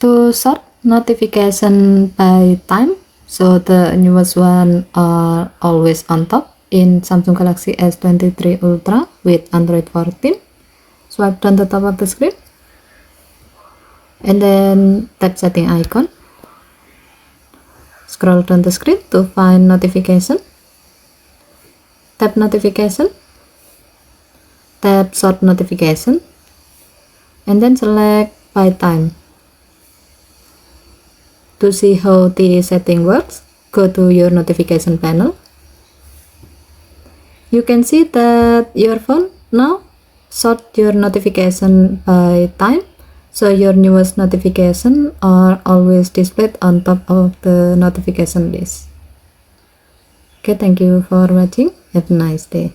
To sort notification by time, so the newest one are always on top in Samsung Galaxy S23 Ultra with Android 14. Swipe down the top of the screen and then tap setting icon. Scroll down the screen to find notification. Tap notification. Tap sort notification and then select by time. To see how the setting works, go to your notification panel. You can see that your phone now sort your notification by time, so your newest notification are always displayed on top of the notification list. Okay, thank you for watching. Have a nice day.